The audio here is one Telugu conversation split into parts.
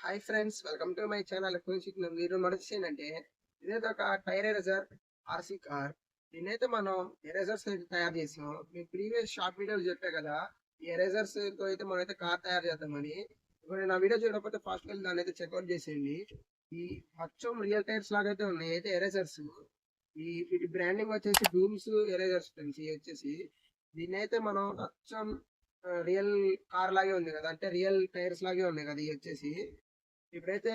Hi friends, welcome to my channel. మీరు నోటీస్ ఏంటంటే ఇదైతే ఒక టైర్ ఎరేజర్ ఆర్సీ కార్. దీనైతే మనం ఎరేజర్స్ అయితే తయారు చేసాం. మీకు ప్రీవియస్ షార్ట్ వీడియోలు చెప్పే కదా, ఈ ఎరేజర్స్ తో అయితే మనం అయితే కార్ తయారు చేద్దామని. ఇప్పుడు నా వీడియో చూడకపోతే ఫాస్ట్ వెళ్ళి దాన్ని అయితే చెక్అవుట్ చేసేయండి. ఈ అచ్చం రియల్ టైర్స్ లాగా అయితే ఉన్నాయి అయితే ఎరేజర్స్. వీటి బ్రాండింగ్ వచ్చేసి డూమ్స్ ఎరేజర్స్ ఫ్రెండ్స్. ఇవి వచ్చేసి దీన్ని అయితే మనం అచ్చం రియల్ కార్ లాగే ఉంది కదా, అంటే రియల్ టైర్స్ లాగే ఉన్నాయి కదా. ఇవి వచ్చేసి ఇప్పుడైతే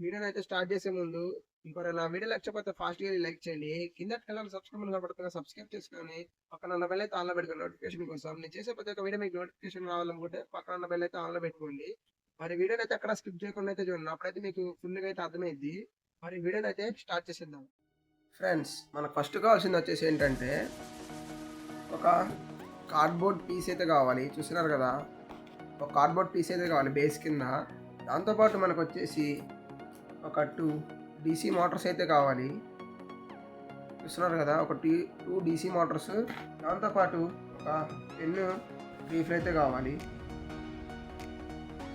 వీడియోని అయితే స్టార్ట్ చేసే ముందు ఇంకొక నా వీడియో లేకపోతే ఫాస్ట్గా లైక్ చేయండి. కింద సబ్స్క్రైబ్ కనబడుతున్నా సబ్స్క్రైబ్ చేసుకొని పక్కన ఉన్న బెల్ అయితే ఆన్లో పెట్టుకోండి నోటిఫికేషన్ కోసం. నేను చేసే ప్రతి ఒక్క వీడియో మీకు నోటిఫికేషన్ రావాలనుకుంటే పక్కన ఉన్న బెల్ అయితే ఆన్లో పెట్టుకోండి. మరి వీడియోని అయితే అక్కడ స్కిప్ చేయకుండా అయితే చూడండి, అప్పుడైతే మీకు ఫుల్గా అయితే అర్థమైంది. మరి వీడియోని అయితే స్టార్ట్ చేసేద్దాం. ఫ్రెండ్స్, మనకు ఫస్ట్ కావాల్సింది వచ్చేసి ఏంటంటే ఒక కార్డ్బోర్డ్ పీస్ అయితే కావాలి. చూస్తున్నారు కదా, ఒక కార్డ్బోర్డ్ పీస్ అయితే కావాలి బేస్ కింద. దాంతోపాటు మనకు వచ్చేసి ఒక 2 DC మోటార్స్ అయితే కావాలి. చూస్తున్నారు కదా, ఒక 2 DC మోటార్స్. దాంతోపాటు ఒక పెన్ను రీఫిల్ అయితే కావాలి.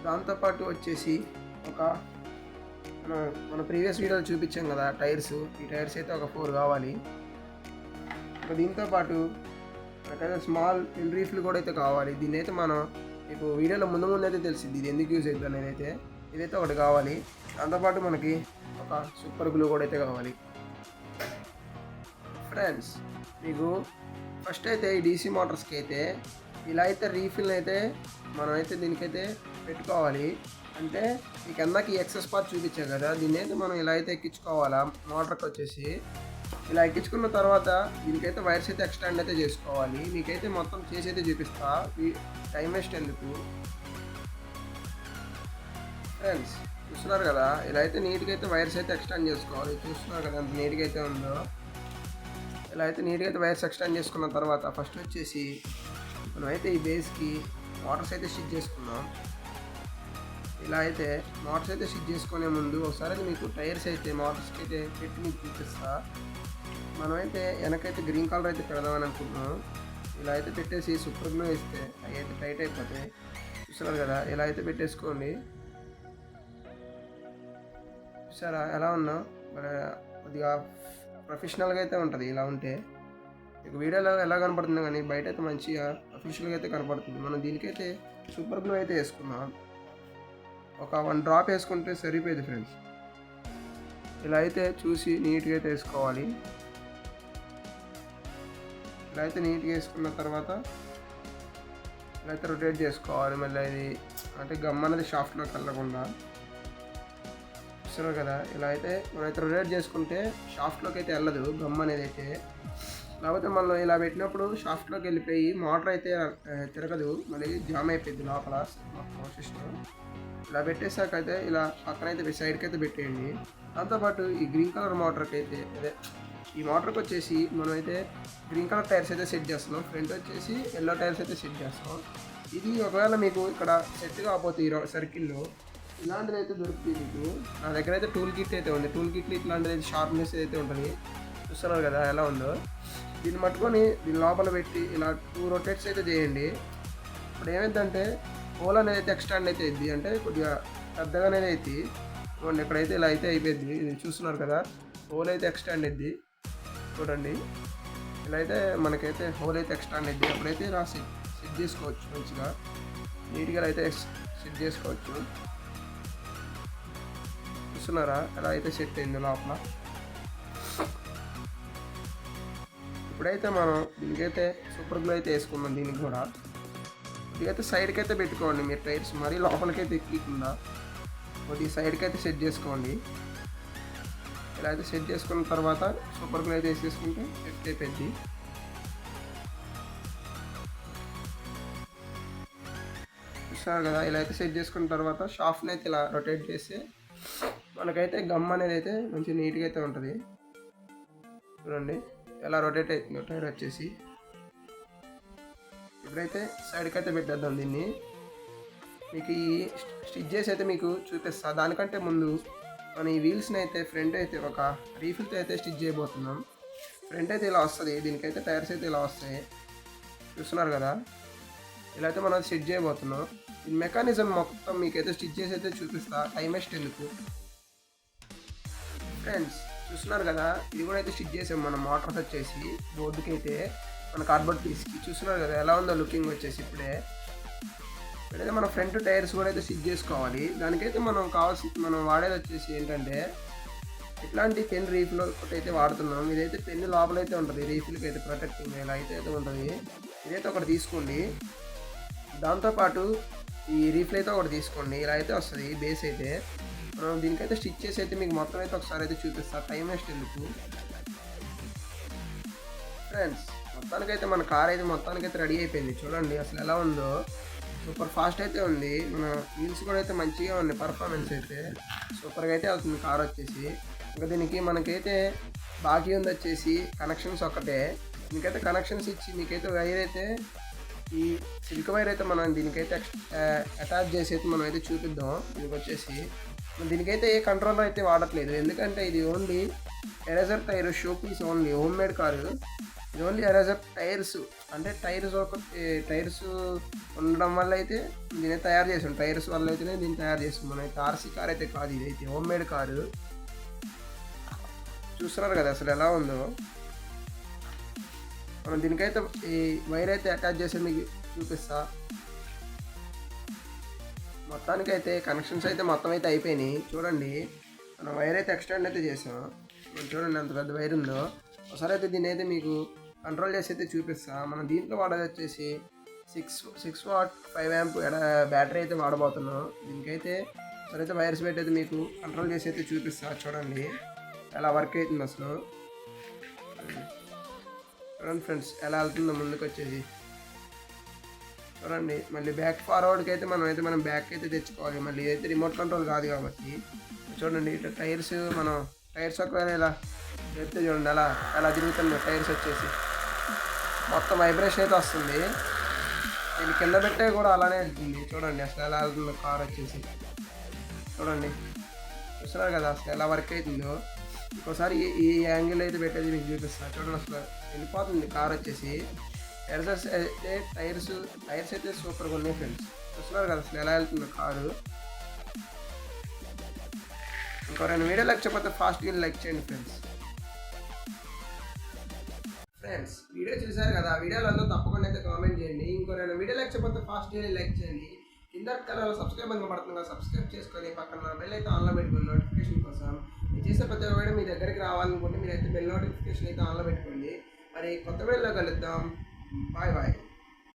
దాంతోపాటు వచ్చేసి ఒక మన ప్రీవియస్ వీడియోలో చూపించాం కదా టైర్స్, ఈ టైర్స్ అయితే ఒక 4 కావాలి. దీంతోపాటు మనకైతే స్మాల్ పెన్ రీఫిల్ కూడా అయితే కావాలి. దీన్ని అయితే మనం మీకు వీడియోలో ముందు అయితే తెలిసింది ఇది ఎందుకు యూజ్ అవుతుంది అనేది. ఇదైతే ఒకటి కావాలి. దాంతోపాటు మనకి ఒక సూపర్ గ్లూ కూడా అయితే కావాలి. ఫ్రెండ్స్, మీకు ఫస్ట్ అయితే ఈ DC మోటార్స్కి అయితే ఇలా అయితే రీఫిల్ అయితే మనం అయితే దీనికైతే పెట్టుకోవాలి. అంటే ఈ కిందకి ఎక్సెస్ పార్ట్ చూపించాం కదా, దీన్ని అయితే మనం ఇలా అయితే ఎక్కించుకోవాలా. మోటార్కి వచ్చేసి ఇలా ఎక్కించుకున్న తర్వాత దీనికైతే వైర్స్ అయితే ఎక్స్టెండ్ అయితే చేసుకోవాలి. మీకైతే మొత్తం చేసి అయితే చూపిస్తా, టైం వేస్ట్ ఎందుకు. ఫ్రెండ్స్, చూస్తున్నారు కదా, ఇలా అయితే నీట్గా అయితే వైర్స్ అయితే ఎక్స్టెండ్ చేసుకోవాలి. చూస్తున్నారు కదా ఎంత నీట్గా అయితే ఉందో. ఇలా అయితే నీట్గా అయితే వైర్స్ ఎక్స్టెండ్ చేసుకున్న తర్వాత ఫస్ట్ వచ్చేసి మనమైతే ఈ బేస్కి మోటార్స్ అయితే స్టిచ్ చేసుకున్నాం. ఇలా అయితే మోటార్స్ అయితే స్టిచ్ చేసుకునే ముందు ఒకసారి మీకు టైర్స్ అయితే మోటార్స్కి అయితే పెట్టి మీకు చూపిస్తా. మనమైతే వెనకైతే గ్రీన్ కలర్ అయితే పెడదామని అనుకుంటున్నాం. ఇలా అయితే పెట్టేసి సూపర్ గ్లూ వేస్తే అవి అయితే టైట్ అయిపోతాయి. చూస్తున్నారు కదా, ఇలా అయితే పెట్టేసుకోండి. చూసారా ఎలా ఉన్నా, మరి కొద్దిగా ప్రొఫెషనల్గా అయితే ఉంటుంది ఇలా ఉంటే. మీకు వీడియోలో ఎలా కనపడుతుంది కానీ బయట అయితే మంచిగా అఫీషియల్గా అయితే కనపడుతుంది. మనం దీనికైతే సూపర్ గ్లూ అయితే వేసుకున్నాం. ఒక 1 డ్రాప్ వేసుకుంటే సరిపోయేది ఫ్రెండ్స్. ఇలా అయితే చూసి నీట్గా అయితే వేసుకోవాలి. ఇలా అయితే నీట్గా వేసుకున్న తర్వాత ఇలా అయితే రొటేట్ చేసుకోవాలి. మళ్ళీ ఇది అంటే గమ్ అనేది షాఫ్ట్లోకి వెళ్ళకుండా. చూస్తున్నారు కదా, ఇలా అయితే మనమైతే రొటేట్ చేసుకుంటే షాఫ్ట్లోకి అయితే వెళ్ళదు గమ్ అనేది అయితే. లేకపోతే మనం ఇలా పెట్టినప్పుడు షాఫ్ట్లోకి వెళ్ళిపోయి మోటార్ అయితే తిరగదు, మళ్ళీ జామ్ అయిపోయింది లోపల సిస్టమ్. ఇలా పెట్టేసాక అయితే ఇలా పక్కనైతే సైడ్కి అయితే పెట్టేయండి. దాంతోపాటు ఈ గ్రీన్ కలర్ మోటార్కి అయితే అదే ఈ మోటార్కి వచ్చేసి మనమైతే గ్రీన్ కలర్ టైర్స్ అయితే సెట్ చేస్తున్నాం. ఫ్రంట్ వచ్చేసి ఎల్లో టైర్స్ అయితే సెట్ చేస్తాం. ఇది ఒకవేళ మీకు ఇక్కడ సెట్ కాకపోతే ఈ సర్కిల్లో ఇలాంటిది అయితే దొరుకుతుంది మీకు. నా దగ్గర అయితే టూల్ కిట్ అయితే ఉంది. టూల్ కిట్లు ఇట్లాంటిది అయితే షార్ప్నెస్ అయితే ఉంటుంది. చూస్తున్నారు కదా ఎలా ఉందో. దీన్ని పట్టుకొని దీని లోపల పెట్టి ఇలా 2 రొటేట్స్ అయితే చేయండి. ఇప్పుడు ఏమైందంటే హోల్ అనేది అయితే ఎక్స్టెండ్ అయితే అయింది, అంటే కొద్దిగా పెద్దగానే అయితే చూడండి. ఇక్కడైతే ఇలా అయితే అయిపోయింది. ఇది చూస్తున్నారు కదా, హోల్ అయితే ఎక్స్టెండ్ అయింది చూడండి. ఇలా అయితే మనకైతే హోల్ అయితే ఎక్స్టెండ్ అయింది. అప్పుడైతే ఇలా సెట్ చేసుకోవచ్చు, మంచిగా నీట్గా అయితే సెట్ చేసుకోవచ్చు. చూస్తున్నారా ఎలా అయితే సెట్ అయింది లోపల. ఇప్పుడైతే మనం దీనికైతే సూపర్ గ్లూ అయితే వేసుకున్నాం. దీనికి కూడా ఇదైతే సైడ్కి అయితే పెట్టుకోండి మీరు టైర్స్, మరీ లోపలికైతే ఎక్కకుండా కొద్దిగా సైడ్కి అయితే సెట్ చేసుకోండి. ఇలా అయితే సెట్ చేసుకున్న తర్వాత సూపర్ గ్లూ అయితే వేసేసుకుంటే సెట్ అయిపోయింది. చూస్తారు కదా, ఇలా అయితే సెట్ చేసుకున్న తర్వాత షాఫ్ట్ని అయితే ఇలా రొటేట్ చేస్తే మనకైతే గమ్ అనేది అయితే మంచి నీట్గా అయితే ఉంటుంది. చూడండి ఎలా రొటేట్ అవుతుందో టైర్ వచ్చేసి. ఇప్పుడైతే సైడ్కి అయితే పెట్టేద్దాం దీన్ని. మీకు ఈ స్టిచ్ చేసి అయితే మీకు చూపిస్తా. దానికంటే ముందు మనం ఈ వీల్స్ని అయితే ఫ్రంట్ అయితే ఒక రీఫిల్తో అయితే స్టిచ్ చేయబోతున్నాం. ఫ్రంట్ అయితే ఇలా వస్తుంది, దీనికైతే టైర్స్ అయితే ఇలా వస్తాయి. చూస్తున్నారు కదా, ఇలా అయితే మనం సెట్ చేయబోతున్నాం. ఈ మెకానిజం మొత్తం మీకైతే స్టిచ్ చేసి అయితే చూపిస్తా, టైం వేస్ట్ ఎందుకు. ఫ్రెండ్స్ చూస్తున్నారు కదా, ఇది కూడా అయితే స్టిచ్ చేసాం మనం మోటార్స్ వచ్చేసి బోర్డుకి అయితే మన కార్డ్బోర్డ్ పీస్కి. చూస్తున్నారు కదా ఎలా ఉందో లుకింగ్ వచ్చేసి. ఇప్పుడైతే మన ఫ్రంట్ టైర్స్ కూడా అయితే స్టిచ్ చేసుకోవాలి. దానికైతే మనం వాడేది వచ్చేసి ఏంటంటే ఇట్లాంటి పెన్ రీఫిల్ ఒకటి అయితే వాడుతున్నాం. ఇదైతే పెన్ లోపలైతే ఉంటుంది, రీఫిల్కి అయితే ప్రొటెక్టింగ్ ఇలా అయితే ఉంటుంది. ఇదైతే ఒకటి తీసుకోండి, దాంతోపాటు ఈ రీఫిల్ అయితే ఒకటి తీసుకోండి. ఇలా అయితే వస్తుంది బేస్ అయితే. మనం దీనికైతే స్టిచ్ చేసి అయితే మీకు మొత్తం అయితే ఒకసారి అయితే చూపిస్తా, టైం వేస్ట్ ఎందుకు. ఫ్రెండ్స్ మొత్తానికైతే మన కార్ అయితే మొత్తానికైతే రెడీ అయిపోయింది. చూడండి అసలు ఎలా ఉందో, సూపర్ ఫాస్ట్ అయితే ఉంది. మన వీల్స్ కూడా అయితే మంచిగా ఉన్నాయి, పర్ఫార్మెన్స్ అయితే సూపర్గా అయితే అవుతుంది కార్ వచ్చేసి. ఇంకా దీనికి మనకైతే బాకీ ఉంది వచ్చేసి కనెక్షన్స్ ఒకటే. దీనికైతే కనెక్షన్స్ ఇచ్చి మీకైతే వైర్ అయితే ఈ సిల్క్ వైర్ అయితే మనం దీనికైతే అటాచ్ చేసి అయితే మనం అయితే చూపిద్దాం. దీనికి వచ్చేసి దీనికైతే ఏ కంట్రోలర్ అయితే వాడట్లేదు, ఎందుకంటే ఇది only eraser tyre show piece, only home made car. ఇది ఓన్లీ ఎరేజర్ టైర్స్, అంటే టైర్స్ ఉండడం వల్ల అయితే దీన్ని తయారు చేసాం. టైర్స్ వల్ల అయితేనే దీన్ని తయారు చేసాం. మనం అయితే ఆర్సీ కార్ అయితే కాదు, ఇది అయితే హోమ్ మేడ్ కారు. చూస్తున్నారు కదా అసలు ఎలా ఉందో. మనం దీనికైతే ఈ వైర్ అయితే అటాచ్ చేసి మీకు చూపిస్తా. మొత్తానికైతే కనెక్షన్స్ అయితే మొత్తం అయితే అయిపోయినాయి. చూడండి మనం వైర్ అయితే ఎక్స్టెండ్ అయితే చేసాం. చూడండి ఎంత పెద్ద వైర్ ఉందో. ఒకసారి అయితే దీన్ని అయితే మీకు కంట్రోల్ చేసి అయితే చూపిస్తా. మనం దీంట్లో వాడేది వచ్చేసి 6 వాట్ 5 amp బ్యాటరీ అయితే వాడబోతున్నాం. దీనికైతే సరైతే వైర్స్ పెట్టి అయితే మీకు కంట్రోల్ చేసి అయితే చూపిస్తా. చూడండి ఎలా వర్క్ అవుతుంది అసలు. చూడండి ఫ్రెండ్స్ ఎలా వెళ్తుందో ముందుకు వచ్చేసి. చూడండి మళ్ళీ బ్యాక్ ఫార్వర్డ్కి అయితే మనం బ్యాక్ అయితే తెచ్చుకోవాలి. మళ్ళీ అయితే రిమోట్ కంట్రోల్ కాదు కాబట్టి. చూడండి ఇట్లా టైర్స్ ఒకవేళ ఇలా చెప్తే చూడండి ఎలా తిరుగుతుంది టైర్స్ వచ్చేసి. మొత్తం వైబ్రేషన్ అయితే వస్తుంది. ఇది కింద పెట్టే కూడా అలానే వెళ్తుంది. చూడండి అసలు ఎలా వెళ్తుందో కార్ వచ్చేసి. చూడండి చూస్తున్నారు కదా అసలు ఎలా వర్క్ అవుతుందో. ఇంకోసారి ఈ యాంగిల్ అయితే పెట్టేది మీకు చూపిస్తాను. చూడండి అసలు వెళ్ళిపోతుంది కార్ వచ్చేసి. టైర్స్ అయితే సూపర్గా ఉన్నాయి ఫ్రెండ్స్. చూస్తున్నారు కదా అసలు ఎలా వెళ్తుందో కారు. ఇంకో 2 వీడియోలు లేకపోతే ఫాస్ట్గా లైక్ చేయండి ఫ్రెండ్స్. వీడియో చూసారు కదా, వీడియోలలో తప్పకుండా అయితే కామెంట్ చేయండి. ఇంకో 2 వీడియోలు లేకపోతే ఫాస్ట్గా లైక్ చేయండి. కింద కలర్లో సబ్స్క్రైబ్ అని పడుతుంది, సబ్స్క్రైబ్ చేసుకొని పక్కన బెల్ అయితే ఆన్లో పెట్టుకోండి నోటిఫికేషన్ కోసం. నేను చేసే ప్రతి వీడియో మీ దగ్గరికి రావాలనుకుంటే మీరైతే బెల్ నోటిఫికేషన్ అయితే ఆన్లో పెట్టుకోండి. మరి కొత్త వీడియోలో కలుద్దాం. బాయ్.